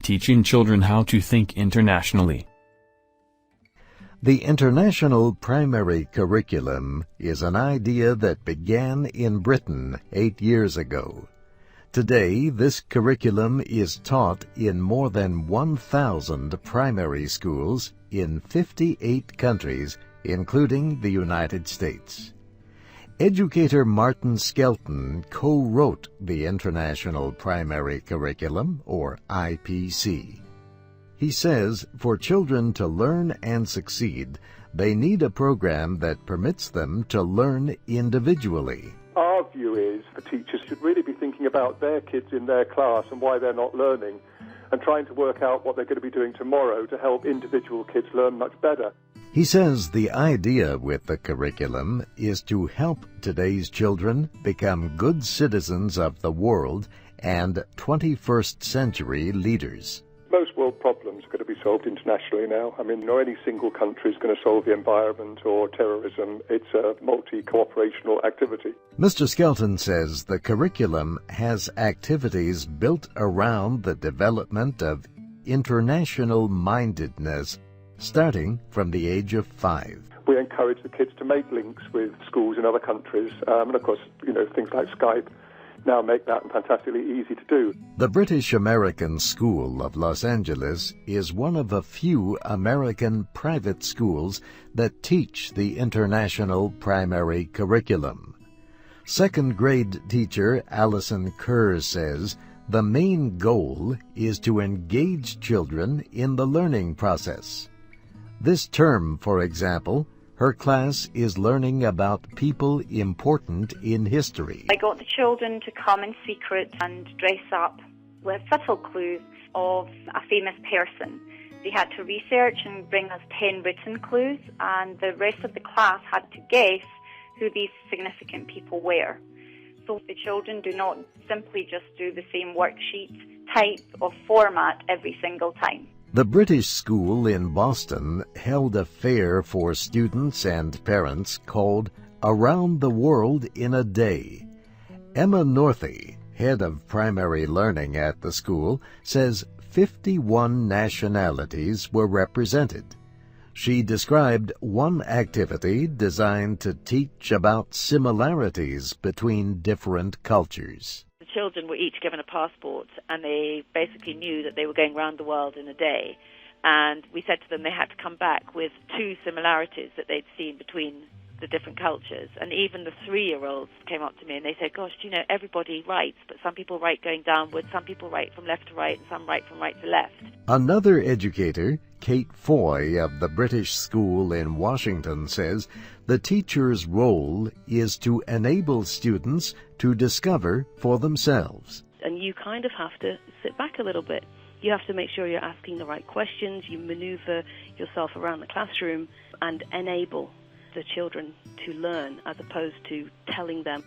Teaching children how to think internationally. The international primary curriculum is an idea that began in Britain 8 years ago. Today, this curriculum is taught in more than 1,000 primary schools in 58 countries, including the United States. Educator Martin Skelton co-wrote the International Primary Curriculum, or IPC. He says for children to learn and succeed, they need a program that permits them to learn individually. Our view is the teachers should really be thinking about their kids in their class and why they're not learning, and trying to work out what they're going to be doing tomorrow to help individual kids learn much better. He says the idea with the curriculum is to help today's children become good citizens of the world and 21st century leaders. Most world problems are going to be solved internationally now. I mean, no any single country is going to solve the environment or terrorism. It's a multi-cooperational activity. Mr. Skelton says the curriculum has activities built around the development of international mindedness, starting from the age of 5. We encourage the kids to make links with schools in other countries, and of course, things like Skype now make that fantastically easy to do. The British American School of Los Angeles is one of a few American private schools that teach the international primary curriculum. Second-grade teacher Allison Kerr says the main goal is to engage children in the learning process. This term, for example, her class is learning about people important in history. I got the children to come in secret and dress up with subtle clues of a famous person. They had to research and bring us 10 written clues, and the rest of the class had to guess who these significant people were. So the children do not simply just do the same worksheet type of format every single time. The British School in Boston held a fair for students and parents called Around the World in a Day. Emma Northey, head of primary learning at the school, says 51 nationalities were represented. She described one activity designed to teach about similarities between different cultures. Children were each given a passport, and they basically knew that they were going around the world in a day. And we said to them they had to come back with 2 similarities that they'd seen between the different cultures. And even the 3-year-olds came up to me and they said, gosh, everybody writes, but some people write going downwards, some people write from left to right, and some write from right to left. Another educator, Kate Foy of the British School in Washington, says the teacher's role is to enable students to discover for themselves. And you kind of have to sit back a little bit. You have to make sure you're asking the right questions, you maneuver yourself around the classroom and enable the children to learn as opposed to telling them.